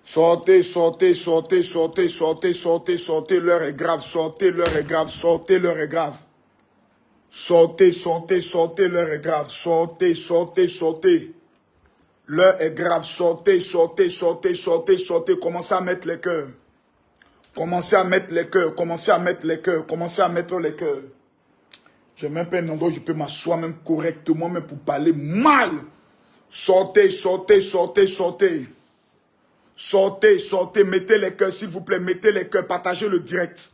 Sortez, sortez, sortez, sortez, sortez, sortez, sortez, l'heure est grave, sortez, l'heure est grave, sortez, l'heure est grave. Sortez, sortez, sortez, l'heure est grave, sortez, sortez, sortez. L'heure est grave, sortez, sortez, sortez, sortez, sortez, commencez à mettre les cœurs. Commencez à mettre les cœurs, commencez à mettre les cœurs, commencez à mettre les cœurs. J'ai même pas un endroit où je peux m'asseoir même correctement, même pour parler mal. Sortez, sortez, sortez, sortez. Sortez, sortez, mettez les cœurs, s'il vous plaît, mettez les cœurs, partagez le direct.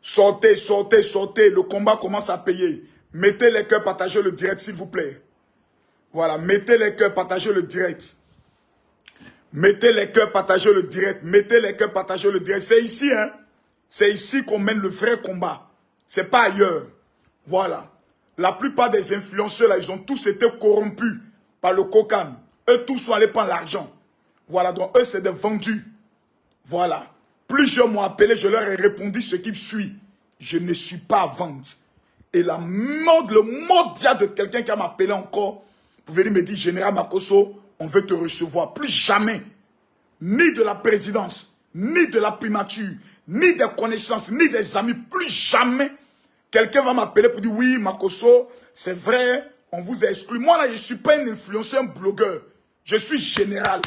Sortez, sortez, sortez, le combat commence à payer. Mettez les cœurs, partagez le direct, s'il vous plaît. Voilà, mettez les cœurs, partagez le direct. Mettez les cœurs, partagez le direct. Mettez les cœurs, partagez le direct. C'est ici, hein. C'est ici qu'on mène le vrai combat. C'est pas ailleurs. Voilà. La plupart des influenceurs, là, ils ont tous été corrompus par le cocan. Eux, tous sont allés prendre l'argent. Voilà, donc eux, c'est des vendus. Voilà. Plusieurs m'ont appelé, je leur ai répondu ce qui suit. Je ne suis pas à vendre. Et le mot dia de quelqu'un qui m'a appelé encore, pour venir me dire, Général Makosso, on veut te recevoir. Plus jamais, ni de la présidence, ni de la primature, ni des connaissances, ni des amis, plus jamais, quelqu'un va m'appeler pour dire, oui, Makosso, c'est vrai, on vous a exclu. Moi, là, je ne suis pas un influenceur, un blogueur. Je suis général.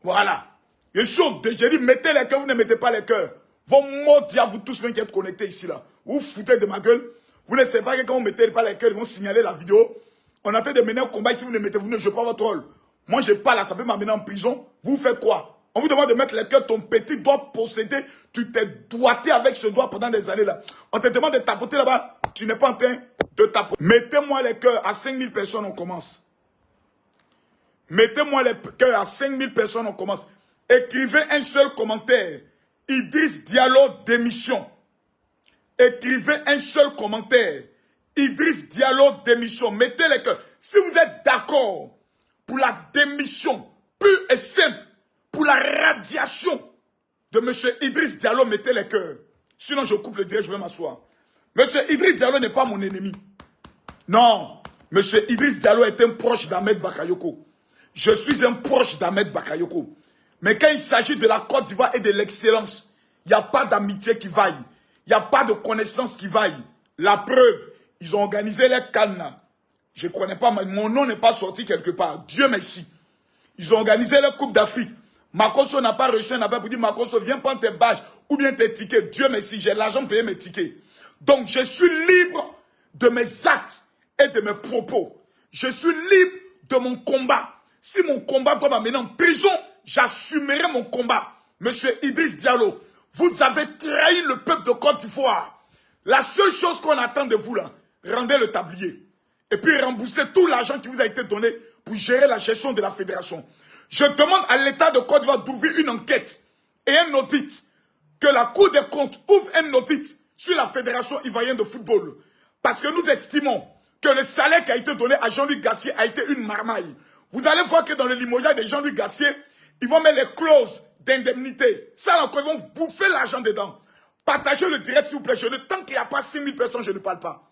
Voilà. J'ai dit, mettez les cœurs, vous ne mettez pas les cœurs. Vos mots à vous tous même qui êtes connectés ici, là. Vous vous foutez de ma gueule. Vous ne savez pas que quand vous ne mettez pas les cœurs, ils vont signaler la vidéo. On a fait de mener un combat ici, vous ne jouez pas votre rôle. Moi, je parle là, ça peut m'amener en prison. Vous faites quoi? On vous demande de mettre les cœurs, ton petit doigt possédé. Tu t'es doigté avec ce doigt pendant des années là. On te demande de tapoter là-bas. Tu n'es pas en train de tapoter. Mettez-moi les cœurs, à 5000 personnes, on commence. Mettez-moi les cœurs, à 5000 personnes, on commence. Écrivez un seul commentaire. Idriss Diallo démission. Écrivez un seul commentaire. Idriss Diallo démission. Mettez les cœurs. Si vous êtes d'accord pour la démission pure et simple, pour la radiation de M. Idriss Diallo, mettez les cœurs. Sinon, je coupe le direct, je vais m'asseoir. M. Idriss Diallo n'est pas mon ennemi. Non. M. Idriss Diallo est un proche d'Ahmed Bakayoko. Je suis un proche d'Ahmed Bakayoko. Mais quand il s'agit de la Côte d'Ivoire et de l'excellence, il n'y a pas d'amitié qui vaille. Il n'y a pas de connaissance qui vaille. La preuve, ils ont organisé les Cannes. Je ne connais pas, mon nom n'est pas sorti quelque part. Dieu merci. Ils ont organisé la Coupe d'Afrique. Makosso n'a pas reçu un appel pour dire, Makosso, viens prendre tes badges ou bien tes tickets. Dieu merci, j'ai l'argent pour payer mes tickets. Donc, je suis libre de mes actes et de mes propos. Je suis libre de mon combat. Si mon combat doit m'amener en prison, j'assumerai mon combat. Monsieur Idriss Diallo, vous avez trahi le peuple de Côte d'Ivoire. La seule chose qu'on attend de vous, là, rendez le tablier. Et puis remboursez tout l'argent qui vous a été donné pour gérer la gestion de la fédération. Je demande à l'État de Côte d'Ivoire d'ouvrir une enquête et un audit. Que la Cour des comptes ouvre un audit sur la Fédération ivoirienne de football. Parce que nous estimons que le salaire qui a été donné à Jean-Luc Gassier a été une marmaille. Vous allez voir que dans le limogeage de Jean-Luc Gassier, ils vont mettre les clauses d'indemnité. Ça, encore, ils vont bouffer l'argent dedans. Partagez le direct, s'il vous plaît. Tant qu'il n'y a pas 5000 personnes, je ne parle pas.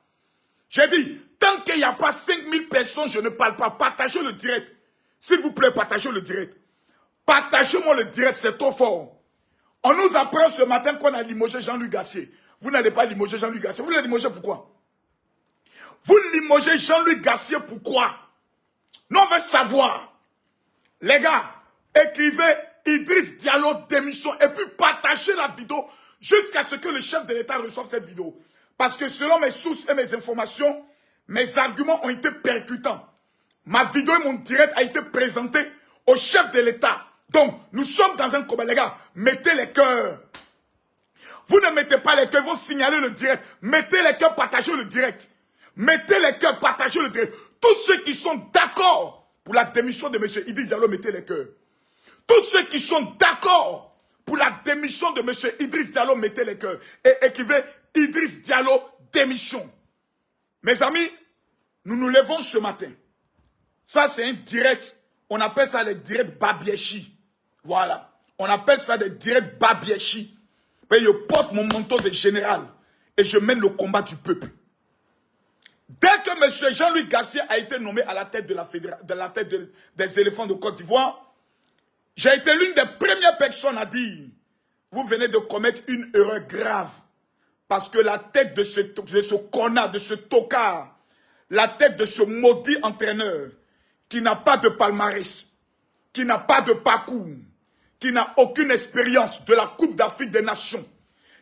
J'ai dit, tant qu'il n'y a pas 5000 personnes, je ne parle pas. Partagez le direct. S'il vous plaît, partagez le direct. Partagez-moi le direct, c'est trop fort. On nous apprend ce matin qu'on a limogé Jean-Luc Gassier. Vous n'allez pas limoger Jean-Luc Gassier. Vous l'avez limogé pourquoi? Vous limogez Jean-Luc Gassier pourquoi? Nous, on veut savoir. Les gars, écrivez Idriss Diallo démission et puis partagez la vidéo jusqu'à ce que le chef de l'État reçoive cette vidéo. Parce que selon mes sources et mes informations, mes arguments ont été percutants. Ma vidéo et mon direct a été présenté au chef de l'État. Donc, nous sommes dans un combat, les gars. Mettez les cœurs. Vous ne mettez pas les cœurs, ils vont signaler le direct. Mettez les cœurs, partagez le direct. Mettez les cœurs, partagez le direct. Tous ceux qui sont d'accord pour la démission de M. Idriss Diallo, mettez les cœurs. Tous ceux qui sont d'accord pour la démission de M. Idriss Diallo, mettez les cœurs. Et écrivez Idriss Diallo, démission. Mes amis, nous nous levons ce matin. Ça, c'est un direct. On appelle ça le direct Babiechi. Voilà. On appelle ça des directs babiechi. Mais je porte mon manteau de général et je mène le combat du peuple. Dès que M. Jean-Louis Gassier a été nommé à la tête des éléphants de Côte d'Ivoire, j'ai été l'une des premières personnes à dire vous venez de commettre une erreur grave. Parce que la tête de ce connard, de ce tocard, la tête de ce maudit entraîneur qui n'a pas de palmarès, qui n'a pas de parcours, qui n'a aucune expérience de la Coupe d'Afrique des Nations,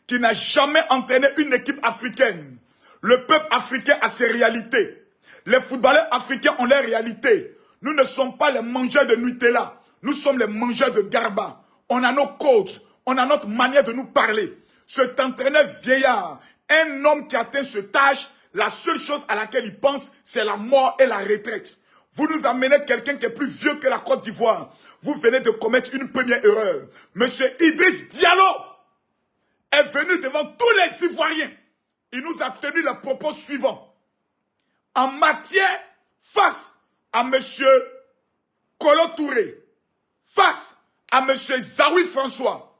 qui n'a jamais entraîné une équipe africaine. Le peuple africain a ses réalités. Les footballeurs africains ont leurs réalités. Nous ne sommes pas les mangeurs de Nutella. Nous sommes les mangeurs de Garba. On a nos coachs. On a notre manière de nous parler. Cet entraîneur vieillard, un homme qui atteint ce âge, la seule chose à laquelle il pense, c'est la mort et la retraite. Vous nous amenez quelqu'un qui est plus vieux que la Côte d'Ivoire. Vous venez de commettre une première erreur. Monsieur Idriss Diallo est venu devant tous les Ivoiriens. Il nous a tenu les propos suivants. En matière, face à monsieur Kolo Touré, face à monsieur Zawi François,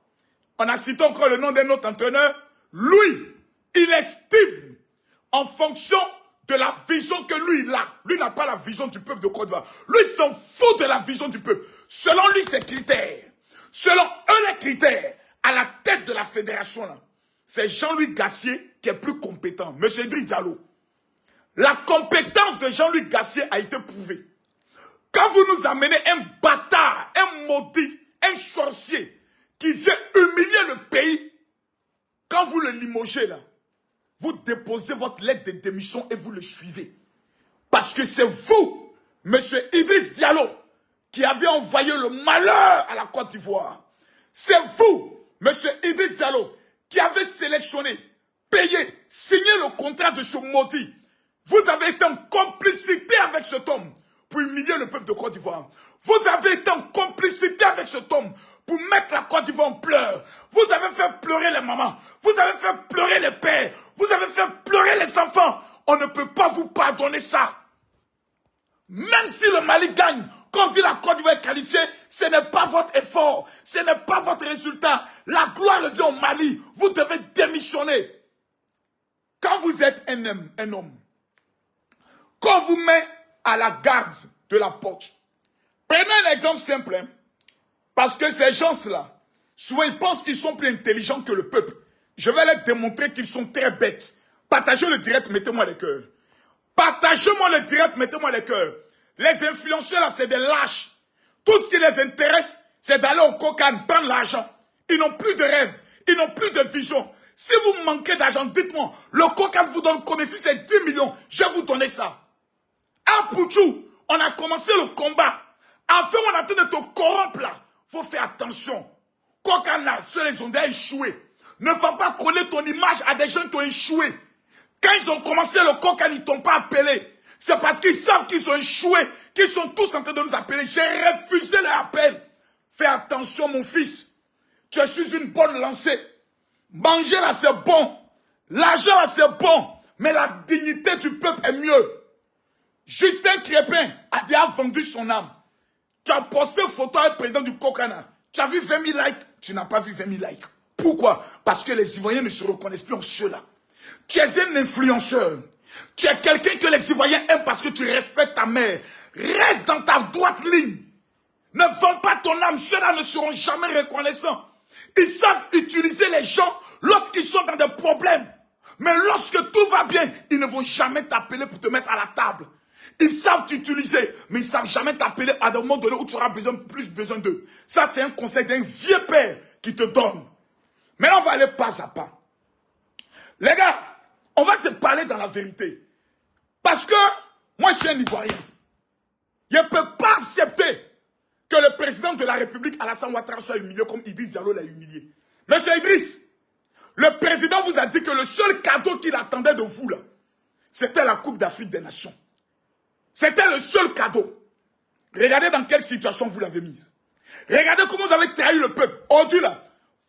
on a cité encore le nom d'un autre entraîneur. Lui, il estime en fonction de la vision que lui, il a. Lui n'a pas la vision du peuple de Côte d'Ivoire. Lui, il s'en fout de la vision du peuple. Selon lui, ses critères. Selon eux, les critères, à la tête de la fédération, là, c'est Jean-Louis Gassier qui est plus compétent. Monsieur Idriss Diallo. La compétence de Jean-Louis Gassier a été prouvée. Quand vous nous amenez un bâtard, un maudit, un sorcier, qui vient humilier le pays, quand vous le limogez là, vous déposez votre lettre de démission et vous le suivez. Parce que c'est vous, monsieur Idriss Diallo, qui avez envoyé le malheur à la Côte d'Ivoire. C'est vous, monsieur Idriss Diallo, qui avez sélectionné, payé, signé le contrat de ce maudit. Vous avez été en complicité avec cet homme pour humilier le peuple de Côte d'Ivoire. Vous avez été en complicité avec cet homme pour mettre la Côte d'Ivoire en pleurs. Vous avez fait pleurer les mamans. Vous avez fait pleurer les pères. Vous avez fait pleurer les enfants. On ne peut pas vous pardonner ça. Même si le Mali gagne, comme dit la Côte d'Ivoire est qualifiée, ce n'est pas votre effort. Ce n'est pas votre résultat. La gloire revient au Mali. Vous devez démissionner. Quand vous êtes un homme, qu'on vous met à la garde de la porte. Prenez un exemple simple. Hein? Parce que ces gens-là, souvent ils pensent qu'ils sont plus intelligents que le peuple. Je vais leur démontrer qu'ils sont très bêtes. Partagez le direct, mettez-moi les cœurs. Partagez-moi le direct, mettez-moi les cœurs. Les influenceurs là, c'est des lâches. Tout ce qui les intéresse, c'est d'aller au cocan, prendre l'argent. Ils n'ont plus de rêve, ils n'ont plus de vision. Si vous manquez d'argent, dites-moi, le cocan vous donne combien? Si c'est 10 millions, je vais vous donner ça. À Pouchou, on a commencé le combat. Enfin, on a train de te corrompre là. Faut faire attention. Kokana, ceux les ont déjà échoué. Ne va pas coller ton image à des gens qui ont échoué. Quand ils ont commencé le Kokan, ils ne t'ont pas appelé. C'est parce qu'ils savent qu'ils ont échoué, qu'ils sont tous en train de nous appeler. J'ai refusé leur appel. Fais attention, mon fils. Tu es sur une bonne lancée. Manger là, c'est bon. L'argent là, c'est bon. Mais la dignité du peuple est mieux. Justin Crépin a déjà vendu son âme. Tu as posté une photo avec le président du Kokana. Tu as vu 20 000 likes. Tu n'as pas vu 20 000 likes. Pourquoi? Parce que les Ivoiriens ne se reconnaissent plus en cela. Tu es un influenceur. Tu es quelqu'un que les Ivoiriens aiment parce que tu respectes ta mère. Reste dans ta droite ligne. Ne vends pas ton âme. Ceux-là ne seront jamais reconnaissants. Ils savent utiliser les gens lorsqu'ils sont dans des problèmes. Mais lorsque tout va bien, ils ne vont jamais t'appeler pour te mettre à la table. Ils savent t'utiliser, mais ils ne savent jamais t'appeler à un moment donné où tu auras plus besoin d'eux. Ça, c'est un conseil d'un vieux père qui te donne. Maintenant, on va aller pas à pas. Les gars, on va se parler dans la vérité. Parce que, moi, je suis un Ivoirien. Je ne peux pas accepter que le président de la République, Alassane Ouattara, soit humilié comme Idriss Diallo l'a humilié. Monsieur Idriss, le président vous a dit que le seul cadeau qu'il attendait de vous, là, c'était la Coupe d'Afrique des Nations. C'était le seul cadeau. Regardez dans quelle situation vous l'avez mise. Regardez comment vous avez trahi le peuple. Aujourd'hui, là,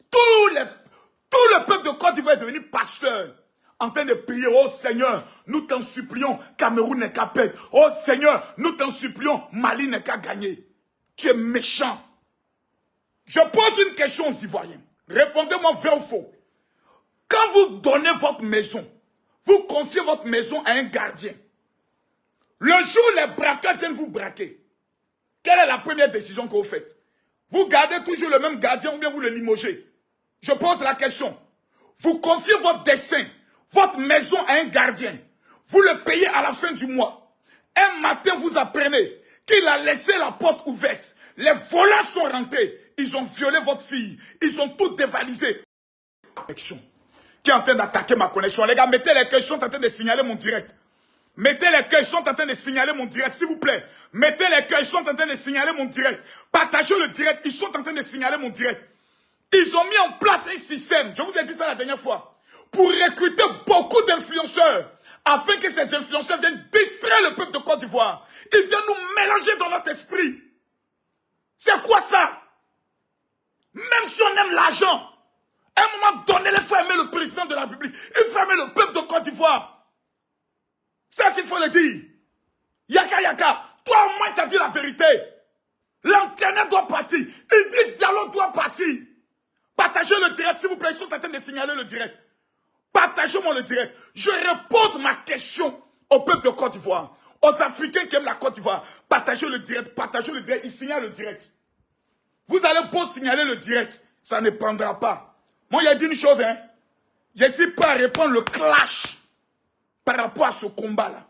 tout le peuple de Côte d'Ivoire est devenu pasteur. En train de prier, oh Seigneur, nous t'en supplions, Cameroun n'est qu'à perdre. Oh Seigneur, nous t'en supplions, Mali n'est qu'à gagner. Tu es méchant. Je pose une question aux Ivoiriens. Répondez-moi vrai ou faux. Quand vous donnez votre maison, vous confiez votre maison à un gardien. Le jour où les braqueurs viennent vous braquer, quelle est la première décision que vous faites? Vous gardez toujours le même gardien ou bien vous le limogez? Je pose la question. Vous confiez votre destin, votre maison à un gardien. Vous le payez à la fin du mois. Un matin, vous apprenez qu'il a laissé la porte ouverte. Les voleurs sont rentrés. Ils ont violé votre fille. Ils ont tout dévalisé. Qui est en train d'attaquer ma connexion. Les gars, mettez les cœurs, ils sont en train de signaler mon direct. Mettez les cœurs, ils sont en train de signaler mon direct, s'il vous plaît. Mettez les cœurs, ils sont en train de signaler mon direct. Partagez le direct, ils sont en train de signaler mon direct. Ils ont mis en place un système, je vous ai dit ça la dernière fois, pour recruter beaucoup d'influenceurs, afin que ces influenceurs viennent distraire le peuple de Côte d'Ivoire. Ils viennent nous mélanger dans notre esprit. C'est quoi ça? Même si on aime l'argent, à un moment donné, il faut aimer le président de la République. Il faut aimer le peuple de Côte d'Ivoire. Ça, il faut le dire. Yaka Yaka, toi au moins tu as dit la vérité. L'entraîneur doit partir. Idriss Diallo doit partir. Partagez le direct, s'il vous plaît. Ils sont en train de signaler le direct. Partagez-moi le direct. Je repose ma question au peuple de Côte d'Ivoire, aux Africains qui aiment la Côte d'Ivoire. Partagez le direct, ils signalent le direct. Vous allez beau signaler le direct, ça ne prendra pas. Moi, il y a dit une chose, hein. Je ne suis pas à répondre le clash par rapport à ce combat-là.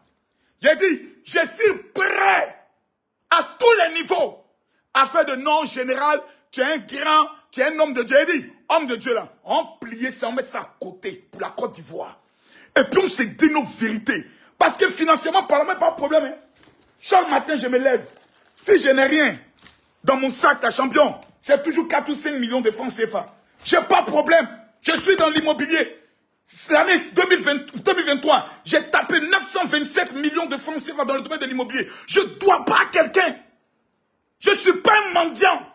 J'ai dit, je suis prêt à tous les niveaux à faire de non général, tu es un grand, tu es un homme de Dieu. J'ai dit, homme de Dieu là, on plie ça, on met ça à côté pour la Côte d'Ivoire. Et puis on se dit nos vérités. Parce que financièrement, parlant, même pas de problème. Hein. Chaque matin, je me lève. Si je n'ai rien dans mon sac à champion, c'est toujours 4 ou 5 millions de francs CFA. Je n'ai pas de problème. Je suis dans l'immobilier. L'année 2023, j'ai tapé 927 millions de francs CFA dans le domaine de l'immobilier. Je ne dois pas à quelqu'un. Je ne suis pas un mendiant.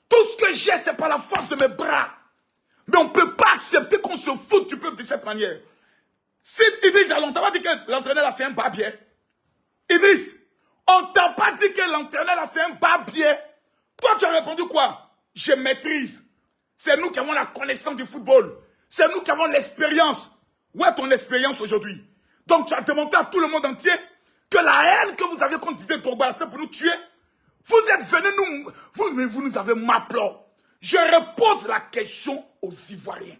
Tout ce que j'ai, c'est par la force de mes bras. Mais on ne peut pas accepter qu'on se foute du peuple de cette manière. Si Idriss, on t'a pas dit que l'entraîneur là c'est un barbier. Idriss, on t'a pas dit que l'entraîneur là c'est un barbier. Toi tu as répondu quoi? Je maîtrise. C'est nous qui avons la connaissance du football. C'est nous qui avons l'expérience. Où est ton expérience aujourd'hui? Donc tu as demandé à tout le monde entier que la haine que vous avez contre Didier Drogba, c'est pour nous tuer. Vous êtes venus nous... Vous nous avez m'applaudi. Je repose la question aux Ivoiriens.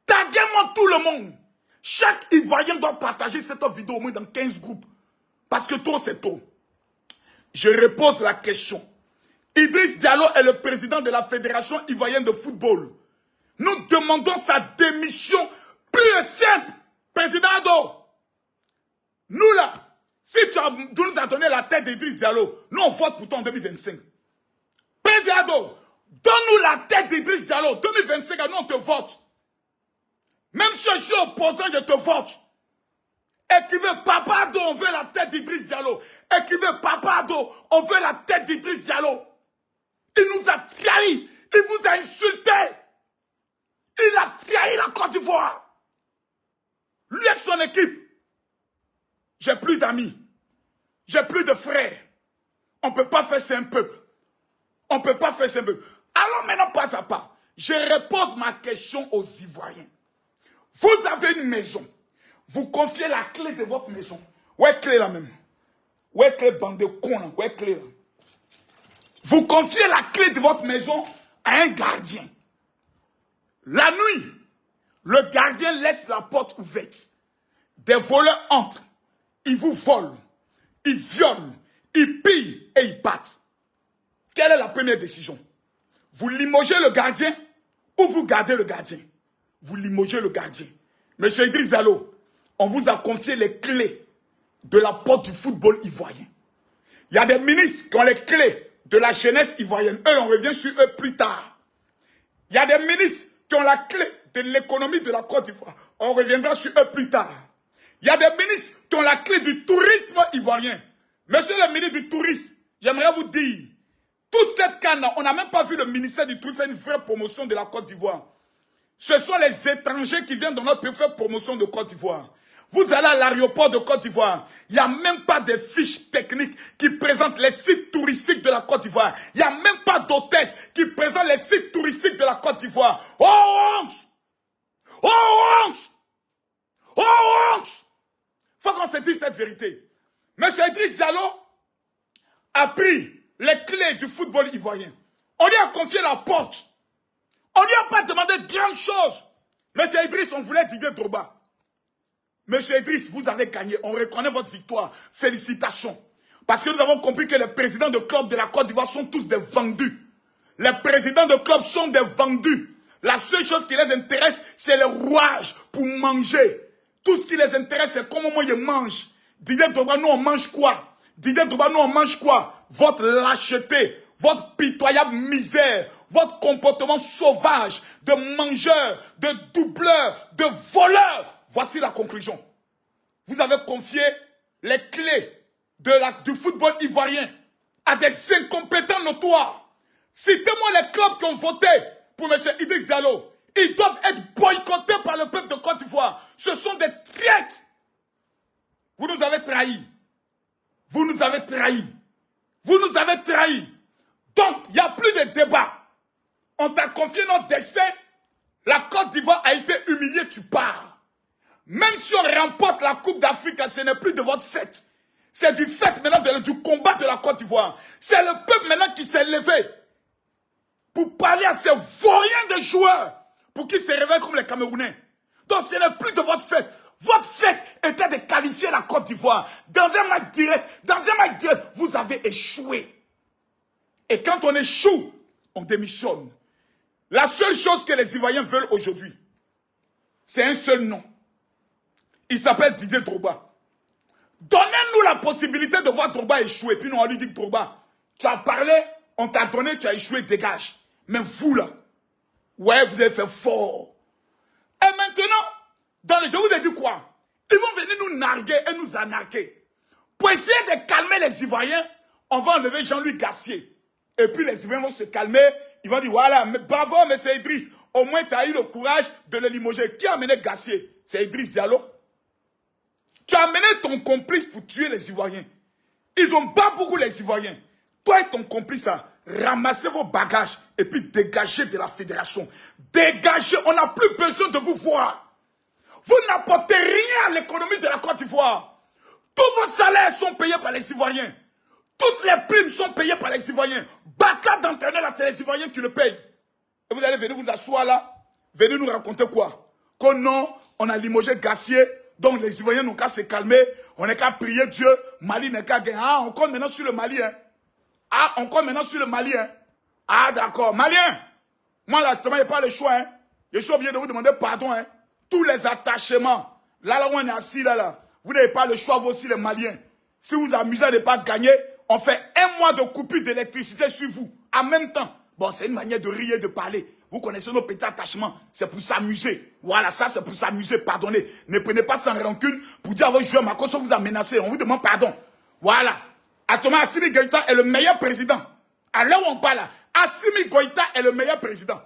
Taguez-moi tout le monde. Chaque Ivoirien doit partager cette vidéo au moins dans 15 groupes. Parce que trop, c'est trop. Je repose la question. Idriss Diallo est le président de la Fédération ivoirienne de football. Nous demandons sa démission plus simple. Président Ado, nous là, si tu nous as donné la tête d'Idriss Diallo, nous on vote pour toi en 2025. Président Ado, donne-nous la tête d'Idriss Diallo. 2025, nous on te vote. Même si je suis opposant, je te vote. Écrivez Papa Ado, on veut la tête d'Idriss Diallo. Écrivez Papa Ado, on veut la tête d'Idriss Diallo. Il nous a trahi. Il vous a insulté. Il a trahi la Côte d'Ivoire. Lui et son équipe. J'ai plus d'amis. J'ai plus de frères. On ne peut pas faire ça un peuple. On ne peut pas faire ça un peuple. Alors maintenant, pas à pas, je repose ma question aux Ivoiriens. Vous avez une maison. Vous confiez la clé de votre maison. Où est clé là même? Où est clé bande de cons là? Où est clé là? Vous confiez la clé de votre maison à un gardien. La nuit, le gardien laisse la porte ouverte. Des voleurs entrent. Ils vous volent. Ils violent. Ils pillent et ils battent. Quelle est la première décision? Vous limogez le gardien ou vous gardez le gardien? Vous limogez le gardien. Monsieur Idriss Diallo, on vous a confié les clés de la porte du football ivoirien. Il y a des ministres qui ont les clés de la jeunesse ivoirienne. Eux, on revient sur eux plus tard. Il y a des ministres qui ont la clé de l'économie de la Côte d'Ivoire. On reviendra sur eux plus tard. Il y a des ministres qui ont la clé du tourisme ivoirien. Monsieur le ministre du tourisme, j'aimerais vous dire, toute cette canne, on n'a même pas vu le ministère du tourisme faire une vraie promotion de la Côte d'Ivoire. Ce sont les étrangers qui viennent dans notre pays faire promotion de Côte d'Ivoire. Vous allez à l'aéroport de Côte d'Ivoire. Il n'y a même pas de fiches techniques qui présentent les sites touristiques de la Côte d'Ivoire. Il n'y a même pas d'hôtesse qui présente les sites touristiques de la Côte d'Ivoire. Oh honte! Oh honte! Oh honte! Il faut qu'on se dise cette vérité. Monsieur Idriss Diallo a pris les clés du football ivoirien. On lui a confié la porte. On ne lui a pas demandé de grandes choses. Monsieur Idriss, on voulait Didier Drogba. Monsieur Idriss, vous avez gagné. On reconnaît votre victoire. Félicitations. Parce que nous avons compris que les présidents de clubs de la Côte d'Ivoire sont tous des vendus. Les présidents de clubs sont des vendus. La seule chose qui les intéresse, c'est le rouage pour manger. Tout ce qui les intéresse, c'est comment ils mangent. Didier Drogba, nous on mange quoi? Didier Drogba, nous on mange quoi? Votre lâcheté, votre pitoyable misère, votre comportement sauvage de mangeur, de doubleur, de voleur. Voici la conclusion. Vous avez confié les clés du football ivoirien à des incompétents notoires. Citez-moi les clubs qui ont voté pour M. Idriss Diallo. Ils doivent être boycottés par le peuple de Côte d'Ivoire. Ce sont des traîtres. Vous nous avez trahis. Vous nous avez trahis. Vous nous avez trahis. Donc, il n'y a plus de débat. On t'a confié notre destin. La Côte d'Ivoire a été humiliée, tu pars. Même si on remporte la Coupe d'Afrique, ce n'est plus de votre fête. C'est du fait maintenant du combat de la Côte d'Ivoire. C'est le peuple maintenant qui s'est levé pour parler à ces vauriens de joueurs pour qu'ils se réveillent comme les Camerounais. Donc ce n'est plus de votre fête. Votre fête était de qualifier la Côte d'Ivoire. Dans un match direct, vous avez échoué. Et quand on échoue, on démissionne. La seule chose que les Ivoiriens veulent aujourd'hui, c'est un seul nom. Il s'appelle Didier Drogba. Donnez-nous la possibilité de voir Drogba échouer. Puis nous, on lui dit, Drogba, tu as parlé, on t'a donné, tu as échoué, dégage. Mais vous, là, ouais, vous avez fait fort. Et maintenant, je vous ai dit quoi? Ils vont venir nous narguer et nous anarquer. Pour essayer de calmer les Ivoiriens, on va enlever Jean-Louis Gassier. Et puis les Ivoiriens vont se calmer. Ils vont dire, voilà, mais bravo, M. Idriss. Au moins, tu as eu le courage de le limoger. Qui a amené Gassier? C'est Idriss Diallo. Tu as amené ton complice pour tuer les Ivoiriens. Ils ont pas beaucoup les Ivoiriens. Toi et ton complice, ramassez vos bagages et puis dégagez de la fédération. Dégagez, on n'a plus besoin de vous voir. Vous n'apportez rien à l'économie de la Côte d'Ivoire. Tous vos salaires sont payés par les Ivoiriens. Toutes les primes sont payées par les Ivoiriens. Baka d'entraîner là, c'est les Ivoiriens qui le payent. Et vous allez venir vous asseoir là, venir nous raconter quoi? Que non, on a limogé Gassier. Donc les Ivoiriens n'ont qu'à se calmer, on n'est qu'à prier Dieu, Mali n'est qu'à gagner. Ah, on compte maintenant sur le Mali, hein. Ah, on compte maintenant sur le Mali, hein. Ah, d'accord. Malien, moi là, justement, il n'y a pas le choix, hein. Je suis obligé de vous demander pardon, hein. Tous les attachements, là où on est assis, là, vous n'avez pas le choix, vous aussi les Maliens. Si vous amusez à ne pas gagner, on fait un mois de coupure d'électricité sur vous, en même temps. Bon, c'est une manière de rire et de parler. Vous connaissez nos petits attachements, c'est pour s'amuser. Voilà, ça c'est pour s'amuser, pardonnez. Ne prenez pas sans rancune pour dire à vos joueurs, Makosso vous a menacé, on vous demande pardon. Voilà. Atoma Assimi Goïta est le meilleur président. À l'heure où on parle, Assimi Goïta est le meilleur président.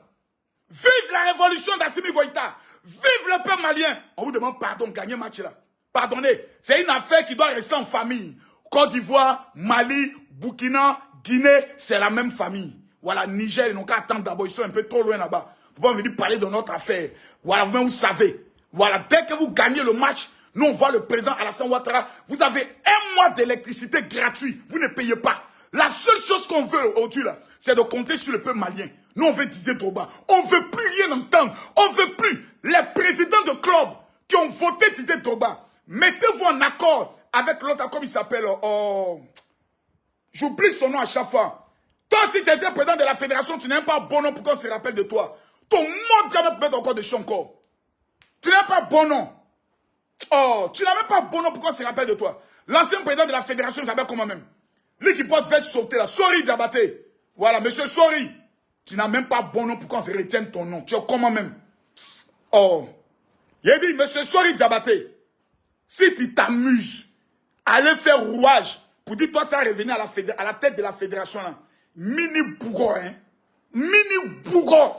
Vive la révolution d'Assimi Goïta. Vive le peuple malien. On vous demande pardon, gagnez match là. Pardonnez, c'est une affaire qui doit rester en famille. Côte d'Ivoire, Mali, Burkina, Guinée, c'est la même famille. Voilà, Niger, ils n'ont qu'à attendre d'abord, ils sont un peu trop loin là-bas. Vous pouvez venir parler de notre affaire. Voilà, vous savez. Voilà, dès que vous gagnez le match, nous on voit le président Alassane Ouattara, vous avez un mois d'électricité gratuit, vous ne payez pas. La seule chose qu'on veut aujourd'hui là, c'est de compter sur le peuple malien. Nous on veut Didier Drogba. On ne veut plus rien entendre. On ne veut plus les présidents de clubs qui ont voté Didier Drogba. Mettez-vous en accord avec l'autre, comme il s'appelle, j'oublie son nom à chaque fois. Toi, si tu étais président de la fédération, tu n'es pas bon nom pour qu'on se rappelle de toi. Ton monde jamais peut mettre encore de son corps. Tu n'es pas bon nom. Oh, tu n'as même pas bon nom pour qu'on se rappelle de toi. L'ancien président de la fédération, il s'appelle comment même? Lui qui porte veste sauter là. Sori Diabaté. Voilà, monsieur Sori. Tu n'as même pas bon nom pour qu'on se retienne ton nom. Tu es comment même? Oh. Il a dit, monsieur Sori Diabaté, si tu t'amuses à aller faire rouage pour dire, toi, tu vas revenir à la tête de la fédération là. Mini Bougon, hein. Mini Bougon.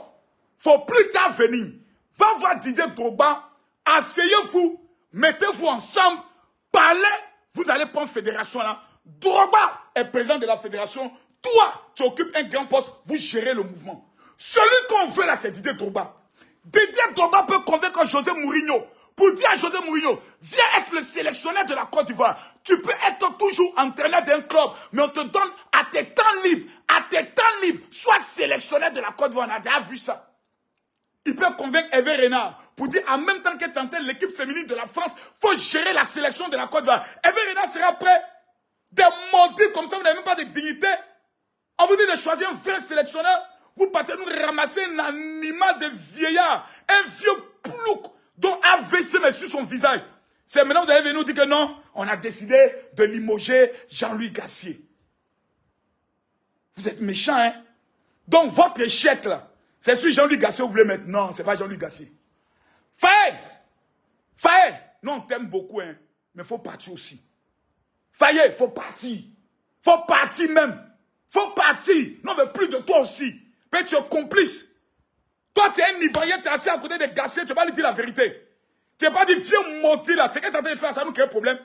Faut plus tard venir. Va voir Didier Drogba. Asseyez-vous. Mettez-vous ensemble, parlez, vous allez prendre fédération là. Drogba est président de la fédération. Toi, tu occupes un grand poste, vous gérez le mouvement. Celui qu'on veut là, c'est Didier Drogba. Didier Drogba peut convaincre José Mourinho pour dire à José Mourinho, viens être le sélectionneur de la Côte d'Ivoire. Tu peux être toujours entraîneur d'un club, mais on te donne à tes temps libres, sois sélectionneur de la Côte d'Ivoire. On a déjà vu ça. Il peut convaincre Hervé Renard pour dire en même temps que tu entraînes l'équipe féminine de la France, il faut gérer la sélection de la Côte d'Ivoire. Hervé Renard sera prêt. Des maudits comme ça, vous n'avez même pas de dignité. On vous dit de choisir un vrai sélectionneur. Vous partez nous ramasser un animal de vieillard, un vieux plouc dont AVC met sur son visage. C'est maintenant que vous allez venir nous dire que non, on a décidé de limoger Jean-Louis Gassier. Vous êtes méchants, hein? Donc votre échec là, c'est sur Jean-Louis Gassier que vous voulez mettre. Non, c'est pas Jean-Louis Gassier. Faye, nous on t'aime beaucoup, hein, mais il faut partir aussi. Faye, il faut partir. Faut partir même. Faut partir. Non, mais plus de toi aussi. Mais tu es complice. Toi, tu es un Ivoirien, tu es assis à côté de Gassier, tu vas lui dire la vérité. Tu n'es pas dit vieux moti là, c'est que tu es en train de faire, ça nous crée un problème.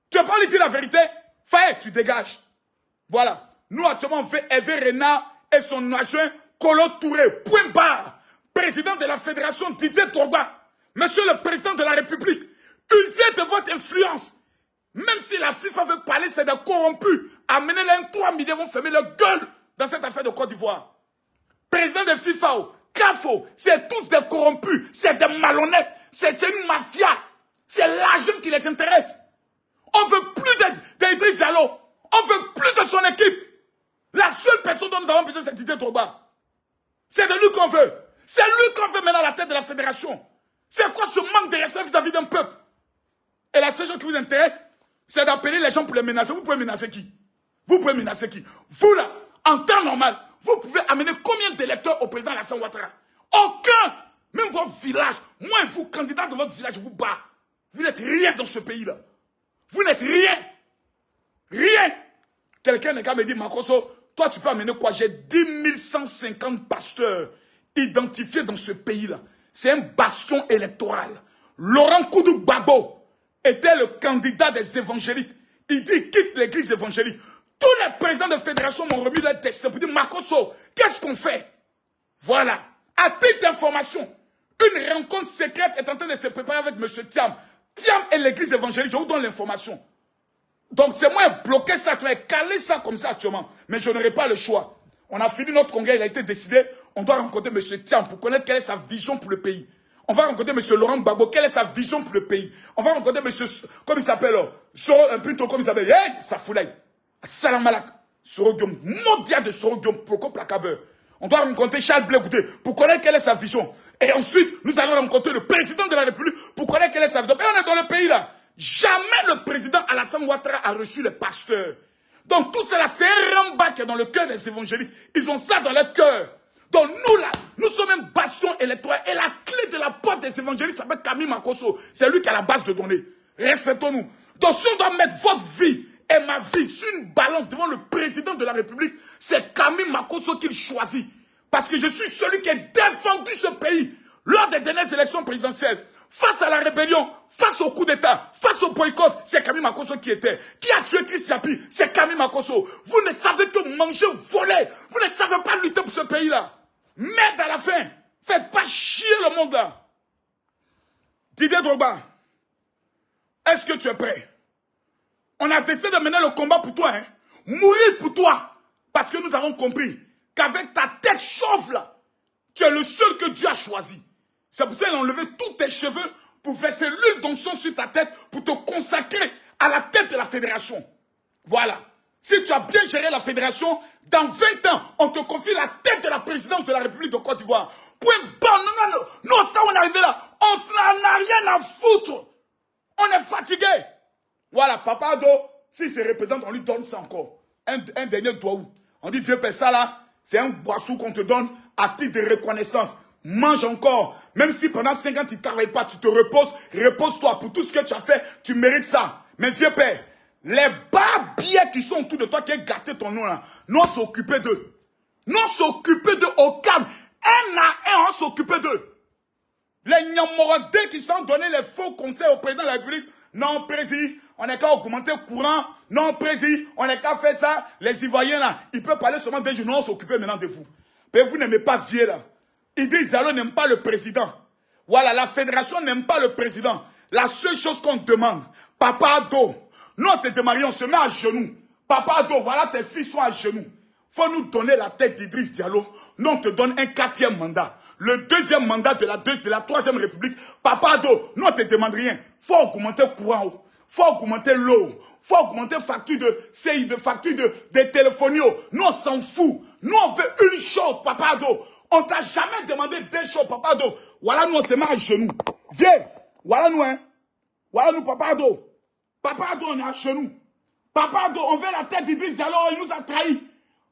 Tu vas pas lui dire la vérité. Faye, tu dégages. Voilà. Nous, actuellement, on fait Hervé Renard et son adjoint Kolo Touré. Point barre. Président de la fédération Didier Drogba. Monsieur le président de la République, usez de votre influence. Même si la FIFA veut parler, c'est des corrompus. Amenez-les un 3 millions, vont fermer leur gueule dans cette affaire de Côte d'Ivoire. Président de FIFA, CAFO, c'est tous des corrompus, c'est des malhonnêtes, c'est une mafia. C'est l'argent qui les intéresse. On veut plus d'Idriss Diallo. On veut plus de son équipe. La seule personne dont nous avons besoin, c'est Didier Drogba. C'est de lui qu'on veut. C'est lui qu'on veut maintenant à la tête de la fédération. C'est quoi ce manque de respect vis-à-vis d'un peuple? Et la seule chose qui vous intéresse, c'est d'appeler les gens pour les menacer. Vous pouvez menacer qui? Vous pouvez menacer qui? Vous là, en temps normal, vous pouvez amener combien d'électeurs au président Alassane Ouattara? Aucun! Même votre village, moi, vous, candidat de votre village, je vous bats. Vous n'êtes rien dans ce pays-là. Vous n'êtes rien. Rien. Quelqu'un n'est qu'à me dire, Makosso, toi, tu peux amener quoi? J'ai 10 150 pasteurs identifiés dans ce pays-là. C'est un bastion électoral. Laurent Koudou Gbagbo était le candidat des évangéliques. Il dit, quitte l'église évangélique. Tous les présidents de fédération m'ont remis leur destin pour dire, Makosso, qu'est-ce qu'on fait? Voilà. À titre d'information, une rencontre secrète est en train de se préparer avec M. Thiam. Thiam et l'église évangélique, je vous donne l'information. Donc c'est moi bloquer ça, tu as calé ça comme ça actuellement. Mais je n'aurai pas le choix. On a fini notre congrès, il a été décidé. On doit rencontrer M. Thiam pour connaître quelle est sa vision pour le pays. On va rencontrer M. Laurent Gbagbo, quelle est sa vision pour le pays. On va rencontrer M. Comme il s'appelle, plutôt comme il s'appelle, hey, Safoulaï, Salam Malak, Soro Guillaume, Modia de Soro Guillaume, Proko Placabeur. On doit rencontrer Charles Blé Goudé pour connaître quelle est sa vision. Et ensuite, nous allons rencontrer le président de la République pour connaître quelle est sa vision. Et on est dans le pays là. Jamais le président Alassane Ouattara a reçu les pasteurs. Donc tout cela, c'est un ramba qui est dans le cœur des évangéliques. Ils ont ça dans leur cœur. Donc nous là, nous sommes un bastion électoral. Et la clé de la porte des évangéliques s'appelle Camille Makosso. C'est lui qui a la base de données. Respectons-nous. Donc si on doit mettre votre vie et ma vie sur une balance devant le président de la République, c'est Camille Makosso qu'il choisit. Parce que je suis celui qui a défendu ce pays lors des dernières élections présidentielles. Face à la rébellion, face au coup d'État, face au boycott, c'est Camille Makosso qui était. Qui a tué Chris Yapi? C'est Camille Makosso. Vous ne savez que manger, voler. Vous ne savez pas lutter pour ce pays-là. Merde à la fin. Faites pas chier le monde là. Didier Drogba, est-ce que tu es prêt? On a décidé de mener le combat pour toi. Hein? Mourir pour toi. Parce que nous avons compris qu'avec ta tête chauve là, tu es le seul que Dieu a choisi. C'est pour ça qu'il a enlevé tous tes cheveux pour verser l'huile d'onction sur ta tête pour te consacrer à la tête de la fédération. Voilà. Si tu as bien géré la fédération, dans 20 ans, on te confie la tête de la présidence de la République de Côte d'Ivoire. Point barre. Non. Nous, au stade où on est arrivé là, on n'en a rien à foutre. On est fatigué. Voilà, Papa Ado, s'il se représente, on lui donne ça encore. Un dernier doigt. On dit, vieux père, ça là, c'est un boisson qu'on te donne à titre de reconnaissance. Mange encore. Même si pendant 5 ans, tu ne travailles pas, tu te reposes, repose-toi. Pour tout ce que tu as fait, tu mérites ça. Mais vieux père, les barbiers qui sont autour de toi, qui ont gâté ton nom là, nous on s'occuper d'eux. Nous on s'occuper d'eux au calme. Un à un, on s'occuper d'eux. Les Nyamorodés qui sont donnés les faux conseils au président de la République. Non, président, on n'est qu'à augmenter le courant. Non, président, on n'est qu'à faire ça. Les Ivoiriens, là, ils peuvent parler seulement des journaux, on s'occuper maintenant de vous. Mais vous n'aimez pas vieux, là. Idriss Diallo n'aime pas le président. Voilà, la fédération n'aime pas le président. La seule chose qu'on demande, Papa Ado, nous on te demande, on se met à genoux. Papa Ado, voilà, tes fils sont à genoux. Faut nous donner la tête d'Idriss Diallo. Nous on te donne un 4e mandat. Le 2e mandat de la 3e République. Papa Ado, nous on te demande rien. Faut augmenter le courant. Faut augmenter l'eau. Faut augmenter facture de CI, de facture de téléphonie. Nous on s'en fout. Nous on veut une chose, Papa Ado. On t'a jamais demandé deux choses, Papa Ado. Voilà, nous, on se met à genoux. Viens. Voilà, nous, hein. Voilà, nous, Papa Ado. Papa Ado, on est à genoux. Papa Ado, on veut la tête d'Idriss Diallo, il nous a trahis.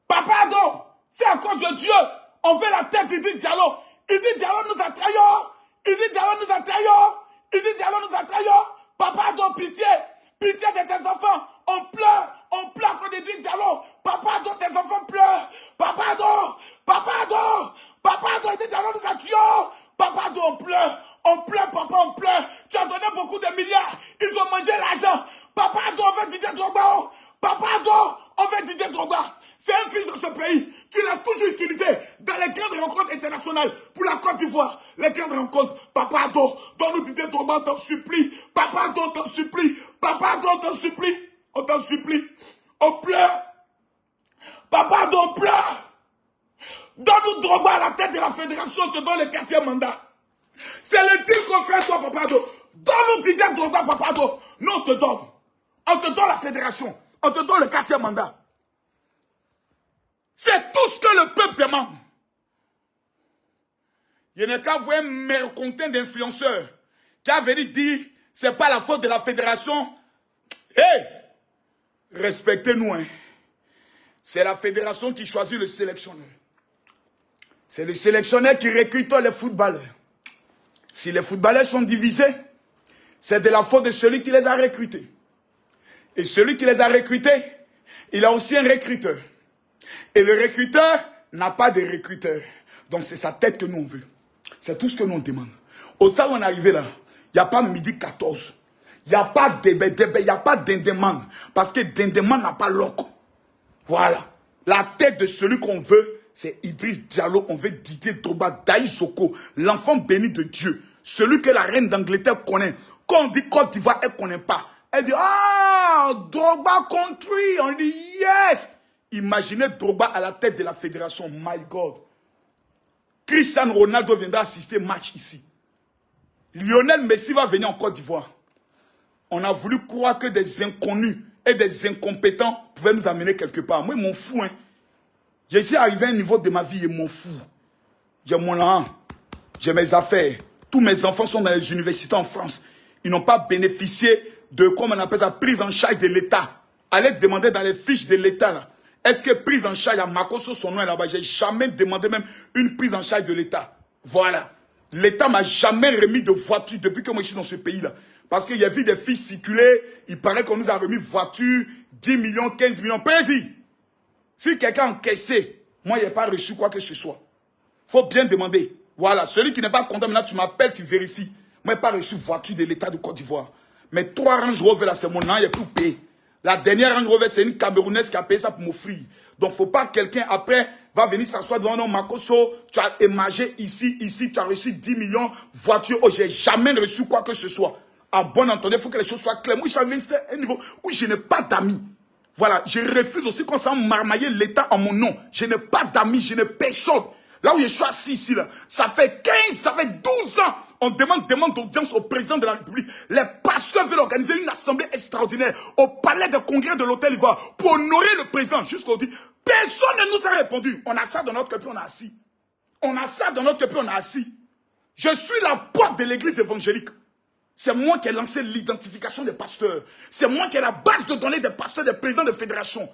Papa Ado, c'est à cause de Dieu. On veut la tête d'Idriss Diallo. Idriss Diallo nous a trahis. Idriss Diallo nous a trahis. Idriss Diallo nous a trahis. Papa Ado, pitié. Pitié de tes enfants. On pleure quand Idriss Diallo. Papa Ado, tes enfants pleurent. Papa Ado, Papa Ado. Papa Ado, Idriss Diallo nous a tués. Papa Ado, on pleure, papa, on pleure. Tu as donné beaucoup de milliards. Ils ont mangé l'argent. Papa Ado, on veut Didier Drogba. Papa Ado, on veut Didier Drogba. C'est un fils de ce pays. Tu l'as toujours utilisé dans les grandes rencontres internationales pour la Côte d'Ivoire. Les grandes rencontres. Papa Ado, donne-nous Didier Drogba, on t'en supplie. Papa Ado, on t'en supplie. Papa Ado, on t'en supplie. On t'en supplie. On pleure. Papa Ado, on pleure. Donne-nous Drogba à la tête de la fédération, on te donne le 4e mandat. C'est le deal qu'on fait à toi, Papa Ado. Donne-nous Didier Drogba, Papa Ado. Nous, on te donne. On te donne la fédération. On te donne le 4e mandat. C'est tout ce que le peuple demande. Il n'y a qu'à voir un mécontent d'influenceurs qui a venu dire c'est pas la faute de la fédération. Hey! Respectez-nous, hein. C'est la fédération qui choisit le sélectionneur. C'est le sélectionneur qui recrute les footballeurs. Si les footballeurs sont divisés, c'est de la faute de celui qui les a recrutés. Et celui qui les a recrutés, il a aussi un recruteur. Et le recruteur n'a pas de recruteur. Donc c'est sa tête que nous on veut. C'est tout ce que nous on demande. Au stade où on est arrivé là, il n'y a pas midi 14. Il n'y a pas débat, il n'y a pas d'Indeman. Parce que d'Indeman n'a pas l'oc. Voilà. La tête de celui qu'on veut, c'est Idriss Diallo. On veut Didier Drogba, Daï Soko, l'enfant béni de Dieu. Celui que la reine d'Angleterre connaît. Quand on dit Côte d'Ivoire, elle ne connaît pas. Elle dit, ah, Drogba country. On dit, yes. Imaginez Drogba à la tête de la fédération. My God. Cristiano Ronaldo viendra assister match ici. Lionel Messi va venir en Côte d'Ivoire. On a voulu croire que des inconnus et des incompétents pouvaient nous amener quelque part. Moi, je m'en fous. Hein. Je suis arrivé à un niveau de ma vie, je m'en fous. J'ai mon an, j'ai mes affaires. Tous mes enfants sont dans les universités en France. Ils n'ont pas bénéficié de, comment on appelle ça, prise en charge de l'État. Allez demander dans les fiches de l'État, là. Est-ce que prise en charge, à Makoso, son nom est là-bas? J'ai jamais demandé même une prise en charge de l'État. Voilà. L'État m'a jamais remis de voiture depuis que moi je suis dans ce pays-là. Parce qu'il y a vu des filles circuler, il paraît qu'on nous a remis voiture, 10 millions, 15 millions. Président, si quelqu'un a encaissé, moi je n'ai pas reçu quoi que ce soit. Il faut bien demander. Voilà. Celui qui n'est pas content, maintenant tu m'appelles, tu vérifies. Moi je n'ai pas reçu voiture de l'État de Côte d'Ivoire. Mais 3 Range Rover là, c'est mon nom, il n'y a plus payé. La dernière Range Rover, c'est une Camerounaise qui a payé ça pour m'offrir. Donc, il ne faut pas que quelqu'un, après, va venir s'asseoir devant nous. Makoso, tu as émagé ici, tu as reçu 10 millions voitures. Oh, je n'ai jamais reçu quoi que ce soit. À bon entendeur, il faut que les choses soient claires. Moi, je suis à un niveau où je n'ai pas d'amis. Voilà, je refuse aussi qu'on s'en marmailler l'État en mon nom. Je n'ai pas d'amis, je n'ai personne. Là où je suis assis ici, là, ça fait 15, ça fait 12 ans. On demande d'audience au président de la République. Les pasteurs veulent organiser une assemblée extraordinaire au palais de congrès de l'Hôtel Ivoire pour honorer le président. Jusqu'au dit, personne ne nous a répondu. On a ça dans notre cœur, puis on a assis. On a ça dans notre cœur, puis on a assis. Je suis la porte de l'église évangélique. C'est moi qui ai lancé l'identification des pasteurs. C'est moi qui ai la base de données des pasteurs, des présidents de fédération.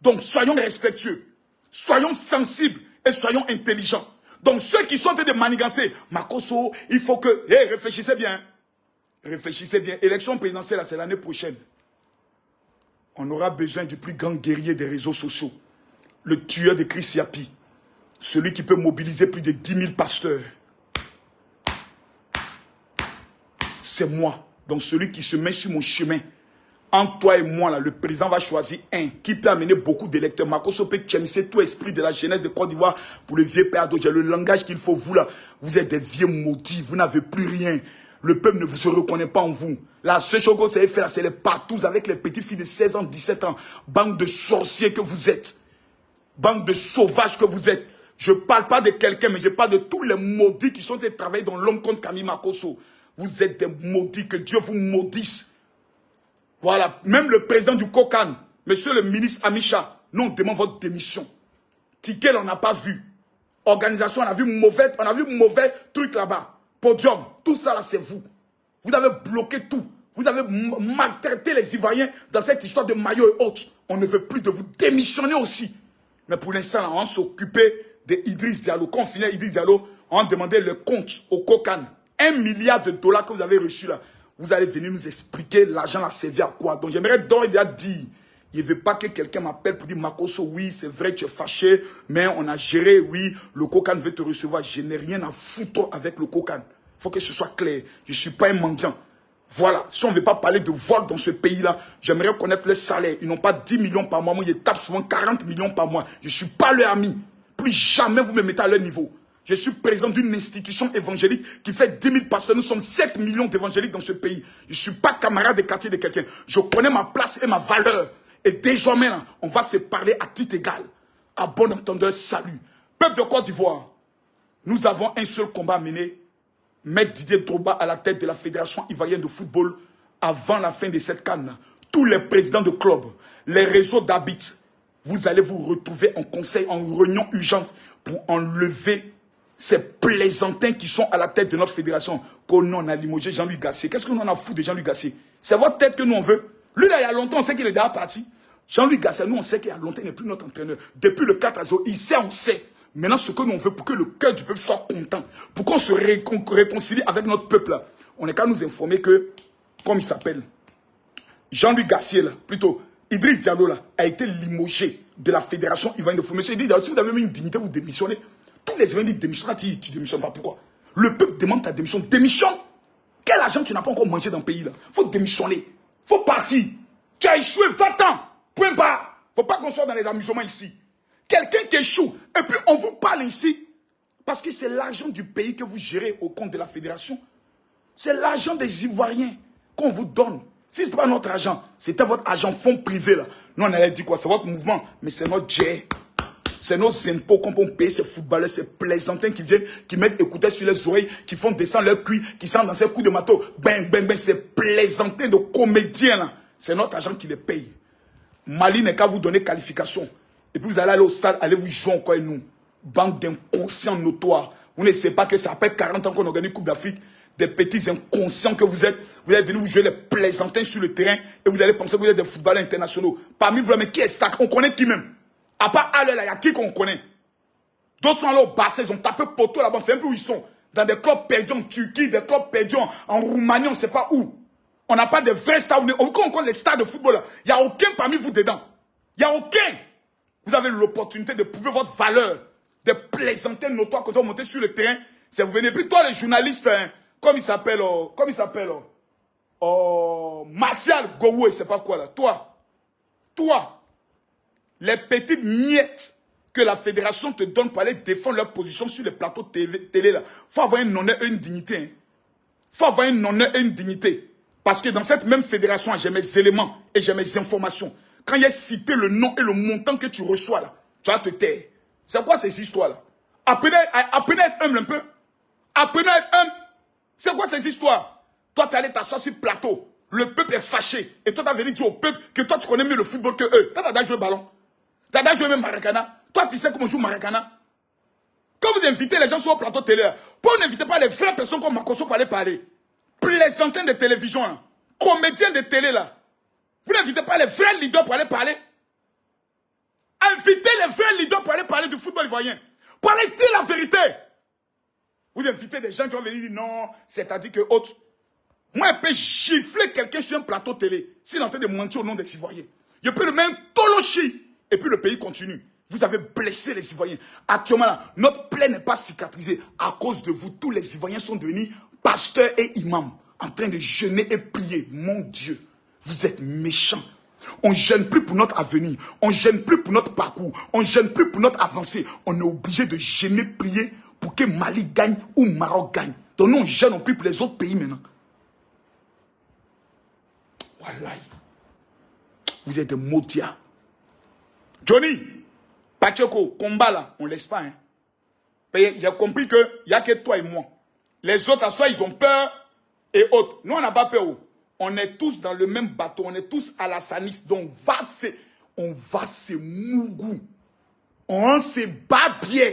Donc, soyons respectueux. Soyons sensibles et soyons intelligents. Donc, ceux qui sont en train de manigancer, Makoso, il faut que... Hey, réfléchissez bien. Réfléchissez bien. Élection présidentielle, c'est l'année prochaine. On aura besoin du plus grand guerrier des réseaux sociaux. Le tueur de Chris Yapi. Celui qui peut mobiliser plus de 10 000 pasteurs. c'est moi. Donc celui qui se met sur mon chemin, entre toi et moi, là, le président va choisir un qui peut amener beaucoup d'électeurs. Makosso peut chemser tout esprit de la jeunesse de Côte d'Ivoire pour le vieux père d'Odja. Le langage qu'il faut, vous là, vous êtes des vieux maudits, vous n'avez plus rien. Le peuple ne se reconnaît pas en vous. La seule chose que vous savez faire, c'est les patous avec les petites filles de 16 ans, 17 ans. Bande de sorciers que vous êtes. Bande de sauvages que vous êtes. Je ne parle pas de quelqu'un, mais je parle de tous les maudits qui sont travaillés dans l'homme contre Camille Makosso. Vous êtes des maudits, que Dieu vous maudisse. Voilà, même le président du COCAN, monsieur le ministre Amicha, nous on demande votre démission. Ticket, on n'a pas vu. Organisation, on a vu mauvais truc là-bas. Podium, tout ça là, c'est vous. Vous avez bloqué tout. Vous avez maltraité les Ivoiriens dans cette histoire de maillot et autres. On ne veut plus de vous démissionner aussi. Mais pour l'instant, on s'occupait d'Idriss Diallo. Quand on finit Idriss Diallo, on demandait le compte au COCAN. 1 milliard de dollars que vous avez reçu là. Vous allez venir nous expliquer l'argent a servi à quoi. Donc j'aimerais donc dire, il ne veut pas que quelqu'un m'appelle pour dire Makosso, oui, c'est vrai, tu es fâché, mais on a géré, oui, le COCAN veut te recevoir. Je n'ai rien à foutre avec le COCAN. Il faut que ce soit clair. Je ne suis pas un mendiant. Voilà, si on ne veut pas parler de vol dans ce pays-là, j'aimerais connaître le salaire. Ils n'ont pas 10 millions par mois, moi, ils tapent souvent 40 millions par mois. Je ne suis pas leur ami. Plus jamais vous me mettez à leur niveau. Je suis président d'une institution évangélique qui fait 10 000 pasteurs. Nous sommes 7 millions d'évangéliques dans ce pays. Je ne suis pas camarade de quartier de quelqu'un. Je connais ma place et ma valeur. Et désormais, là, on va se parler à titre égal. À bon entendeur, salut. Peuple de Côte d'Ivoire, nous avons un seul combat à mener. Mettre Didier Drogba à la tête de la Fédération ivoirienne de football avant la fin de cette canne. Tous les présidents de clubs, les réseaux d'habits, vous allez vous retrouver en conseil, en réunion urgente pour enlever ces plaisantins qui sont à la tête de notre fédération. Qu'on a limogé Jean-Louis Gassier. Qu'est-ce qu'on en a foutu de Jean-Louis Gassier? C'est votre tête que nous on veut. Lui là, il y a longtemps, on sait qu'il est déjà parti. Jean-Louis Gassier, nous on sait qu'il y a longtemps, il n'est plus notre entraîneur. Depuis le 4-0, il sait, on sait. Maintenant, ce que nous on veut pour que le cœur du peuple soit content, pour qu'on se réconcilie avec notre peuple là, on est qu'à nous informer que, comme il s'appelle, Jean-Louis Gassier là, plutôt, Idriss Diallo là, a été limogé de la Fédération ivoirienne de football. Monsieur Idriss Diallo, si vous avez même une dignité, vous démissionnez. Tous les Ivoiriens disent démissionne, tu ne démissionnes pas. Pourquoi? Le peuple demande ta démission. Démissionne! Quel argent tu n'as pas encore mangé dans le pays là? Il faut démissionner. Il faut partir. Tu as échoué, va-t'en. Point barre. Il ne faut pas qu'on soit dans les amusements ici. Quelqu'un qui échoue. Et puis on vous parle ici. Parce que c'est l'argent du pays que vous gérez au compte de la fédération. C'est l'argent des Ivoiriens qu'on vous donne. Si ce n'est pas notre argent, c'était votre argent fonds privé là. Nous on allait dire quoi? C'est votre mouvement. Mais c'est notre jet. C'est nos impôts qu'on peut payer ces footballeurs, ces plaisantins qui viennent, qui mettent écouteurs sur les oreilles, qui font descendre leur cuir, qui sentent dans ces coups de marteau. Ben, ben, ben, ces plaisantins de comédiens là. C'est notre argent qui les paye. Mali n'est qu'à vous donner qualification. Et puis vous allez aller au stade, allez vous jouer encore avec nous. Bande d'inconscients notoires. Vous ne savez pas que ça après 40 ans qu'on organise Coupe d'Afrique. Des petits inconscients que vous êtes. Vous allez venir vous jouer les plaisantins sur le terrain et vous allez penser que vous êtes des footballeurs internationaux. Parmi vous, mais qui est stack? On connaît qui même? À part aller là, il y a qui qu'on connaît? D'autres sont allés au bassin, ils ont tapé poteau là-bas. C'est un peu où ils sont. Dans des clubs perdus en Turquie, des clubs perdus en Roumanie, on ne sait pas où. On n'a pas de vrais stars. Quand on connaît les stars de football, il n'y a aucun parmi vous dedans. Il n'y a aucun. Vous avez l'opportunité de prouver votre valeur. Des plaisantins notoires quand vous montez sur le terrain. C'est vous venez. Puis toi, les journalistes, hein, comme il s'appelle, Martial Gowou, c'est pas quoi là. Toi, les petites miettes que la fédération te donne pour aller défendre leur position sur les plateaux télé là. Faut avoir un honneur et une dignité. Hein. Faut avoir un honneur et une dignité. Parce que dans cette même fédération, j'ai mes éléments et j'ai mes informations. Quand il y a cité le nom et le montant que tu reçois là, tu vas te taire. C'est quoi ces histoires-là? Apprenez à être humble un peu. Apprenez à être humble. C'est quoi ces histoires? Toi, tu es allé t'asseoir sur le plateau. Le peuple est fâché. Et toi, tu as venu dire au peuple que toi, tu connais mieux le football que eux. Toi, tu as déjà joué ballon. Tu as déjà joué même Maracana. Toi, tu sais comment on joue Maracana. Quand vous invitez les gens sur le plateau télé, pourquoi vous n'invitez pas les vraies personnes comme Makosso pour aller parler? Plaisantins de télévision, hein. Comédiens de télé, là. Vous n'invitez pas les vrais leaders pour aller parler. Invitez les vrais leaders pour aller parler du football ivoirien. Parlez-il la vérité. Vous invitez des gens qui vont venir dire non, c'est-à-dire que autres. Moi, je peux gifler quelqu'un sur un plateau télé s'il est en train de mentir au nom des Ivoiriens. Je peux le mettre tolochi. Et puis le pays continue. Vous avez blessé les Ivoiriens. Actuellement, là, notre plaie n'est pas cicatrisée. À cause de vous, tous les Ivoiriens sont devenus pasteurs et imams. en train de jeûner et prier. Mon Dieu, vous êtes méchants. On ne jeûne plus pour notre avenir. On ne jeûne plus pour notre parcours. On ne jeûne plus pour notre avancée. On est obligé de jeûner, prier pour que Mali gagne ou Maroc gagne. Donc nous, on jeûne plus pour les autres pays maintenant. Voilà. Vous êtes des maudits. Johnny, Pacheco, combat là, on ne laisse pas. Hein. J'ai compris qu'il n'y a que toi et moi. Les autres, à soi, ils ont peur et autres. Nous, on n'a pas peur. On est tous dans le même bateau. On est tous à la saniste. Donc, on va se mougou. On se bat bien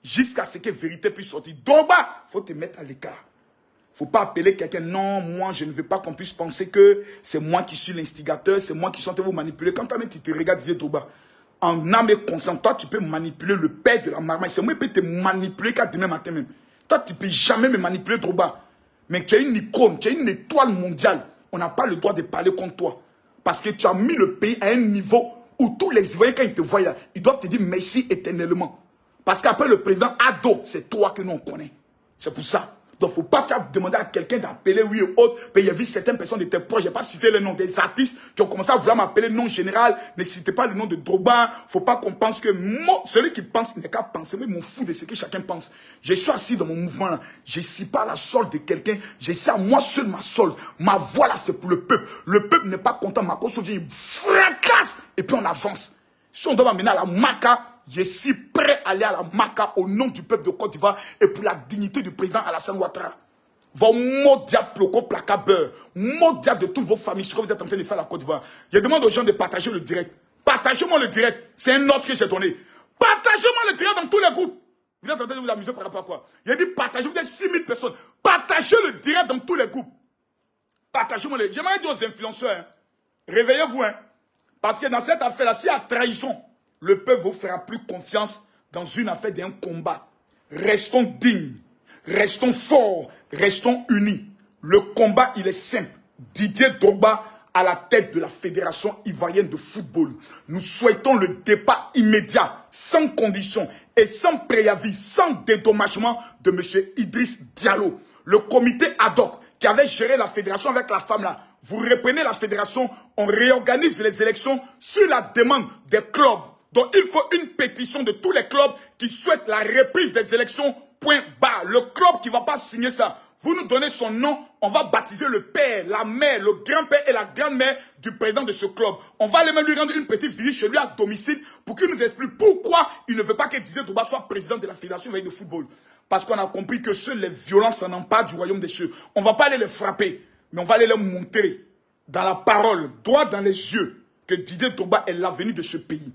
jusqu'à ce que la vérité puisse sortir. Doba, il faut te mettre à l'écart. Il ne faut pas appeler quelqu'un. Non, moi, je ne veux pas qu'on puisse penser que c'est moi qui suis l'instigateur. C'est moi qui suis en train de vous manipuler. Quand tu te regardes, Didier Drogba, en âme et conscience, toi, tu peux manipuler le père de la marmaille. C'est moi qui peux te manipuler quand demain matin même. Toi, tu ne peux jamais me manipuler, Drogba. Mais tu es une icône, tu es une étoile mondiale. On n'a pas le droit de parler contre toi. Parce que tu as mis le pays à un niveau où tous les Ivoiriens, quand ils te voient là, ils doivent te dire merci éternellement. Parce qu'après le président Ado, c'est toi que nous on connaît. C'est pour ça. Donc, il ne faut pas demander à quelqu'un d'appeler oui ou autre. Il y a vu certaines personnes de tes proches, je n'ai pas cité le nom des artistes qui ont commencé à vouloir m'appeler nom général. Ne citez pas le nom de Drogba. Il ne faut pas qu'on pense que moi, celui qui pense n'est qu'à penser. Mais mon fou de ce que chacun pense. Je suis assis dans mon mouvement là. Je ne suis pas la solde de quelqu'un. Je sais à moi seul ma solde. Ma voix là, c'est pour le peuple. Le peuple n'est pas content. Ma cause vient, il fracasse. Et puis on avance. Si on doit m'amener à la Maca, je suis prêt à aller à la Maca au nom du peuple de Côte d'Ivoire et pour la dignité du président Alassane Ouattara. Vos mots diaplocos placabeurs, mots diable de toutes vos familles, ce que vous êtes en train de faire à la Côte d'Ivoire. Je demande aux gens de partager le direct. Partagez-moi le direct. C'est un ordre que j'ai donné. Partagez-moi le direct dans tous les groupes. Vous êtes en train de vous amuser par rapport à quoi? Il a dit partagez, vous êtes 6000 personnes. Partagez le direct dans tous les groupes. Partagez-moi le. J'aimerais dire aux influenceurs, hein, réveillez-vous, hein. Parce que dans cette affaire-là, s'il y a trahison, le peuple vous fera plus confiance dans une affaire d'un combat. Restons dignes, restons forts, restons unis. Le combat, il est simple. Didier Drogba à la tête de la Fédération ivoirienne de football. Nous souhaitons le départ immédiat, sans condition et sans préavis, sans dédommagement de M. Idriss Diallo. Le comité ad hoc qui avait géré la fédération avec la femme là, vous reprenez la fédération, on réorganise les élections sur la demande des clubs. Donc il faut une pétition de tous les clubs qui souhaitent la reprise des élections, point barre. Le club qui ne va pas signer ça, vous nous donnez son nom, on va baptiser le père, la mère, le grand-père et la grand-mère du président de ce club. On va aller même lui rendre une petite visite chez lui à domicile pour qu'il nous explique pourquoi il ne veut pas que Didier Drogba soit président de la Fédération de football. Parce qu'on a compris que seules les violences s'en emparent du royaume des cieux. On ne va pas aller les frapper, mais on va aller leur montrer dans la parole, droit dans les yeux, que Didier Drogba est l'avenir de ce pays.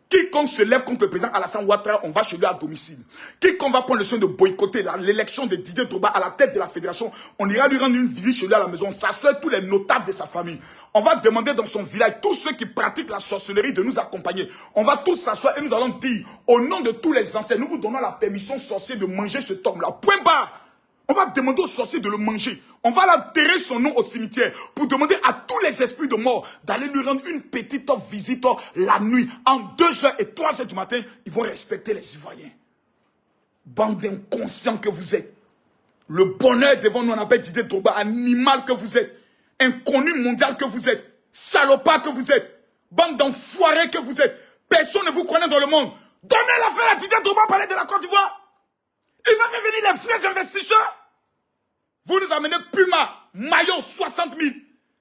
Quiconque se lève contre le président Alassane Ouattara, on va chez lui à domicile. Quiconque va prendre le soin de boycotter l'élection de Didier Drogba à la tête de la fédération, on ira lui rendre une visite chez lui à la maison. On s'assure tous les notables de sa famille. On va demander dans son village, tous ceux qui pratiquent la sorcellerie, de nous accompagner. On va tous s'asseoir et nous allons dire, au nom de tous les anciens, nous vous donnons la permission sorcier de manger cet homme-là. Point barre. On va demander aux sorciers de le manger. On va l'enterrer son nom au cimetière pour demander à tous les esprits de mort d'aller lui rendre une petite visite la nuit. En 2h et 3h du matin, ils vont respecter les Ivoiriens. Bande d'inconscients que vous êtes. Le bonheur devant nous, on appelle Didier Drogba, animal que vous êtes. Inconnu mondial que vous êtes. Salopard que vous êtes. Bande d'enfoirés que vous êtes. Personne ne vous connaît dans le monde. Donnez l'affaire à Didier Drogba parler de la Côte d'Ivoire. Il va faire venir les vrais investisseurs. Vous nous amenez Puma, maillot 60 000.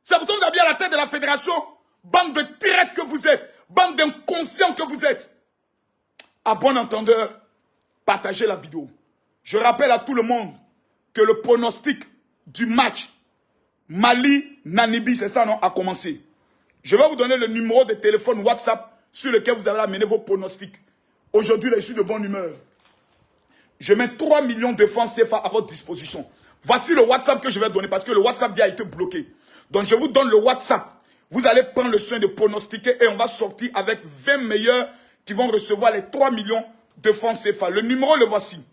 C'est pour ça que vous avez à la tête de la fédération. Bande de traites que vous êtes. Bande d'inconscients que vous êtes. À bon entendeur, partagez la vidéo. Je rappelle à tout le monde que le pronostic du match Mali-Namibie, c'est ça non, a commencé. Je vais vous donner le numéro de téléphone WhatsApp sur lequel vous allez amener vos pronostics. Aujourd'hui, je suis de bonne humeur. Je mets 3 millions de francs CFA à votre disposition. Voici le WhatsApp que je vais donner parce que le WhatsApp a été bloqué. Donc je vous donne le WhatsApp. Vous allez prendre le soin de pronostiquer et on va sortir avec 20 meilleurs qui vont recevoir les 3 millions de francs CFA. Le numéro, le voici.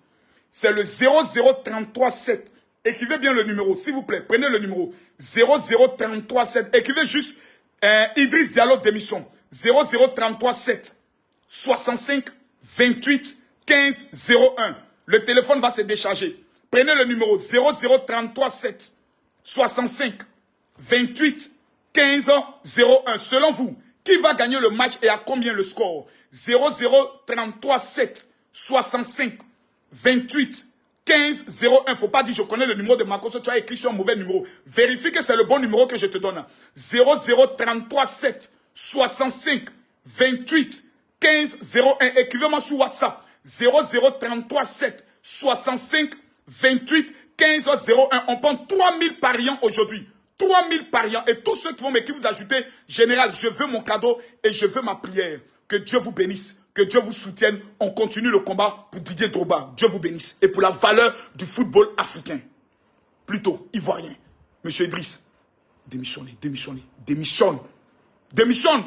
C'est le 00337. Écrivez bien le numéro, s'il vous plaît. Prenez le numéro 00337. Écrivez juste Idriss Diallo démission. 00337 65 28 15 01. Le téléphone va se décharger. Prenez le numéro 00337 65, 28, 15, 01. Selon vous, qui va gagner le match et à combien le score? 00, 33, 7, 65, 28, 15, 01. Faut pas dire je connais le numéro de Marcos, tu as écrit sur un mauvais numéro. Vérifie que c'est le bon numéro que je te donne. 00, 33, 7, 65, 28, 15, 01. Écrivez-moi sur WhatsApp. 00, 33, 7, 65, 28, 15, 01. On prend 3000 pariants aujourd'hui. 3000 pariants. Et tous ceux qui vont m'écrire, vous ajoutez, général, je veux mon cadeau et je veux ma prière. Que Dieu vous bénisse. Que Dieu vous soutienne. On continue le combat pour Didier Drogba. Dieu vous bénisse. Et pour la valeur du football africain. Plutôt ivoirien. Monsieur Idriss, démissionnez, démissionnez, démissionne. Démissionne.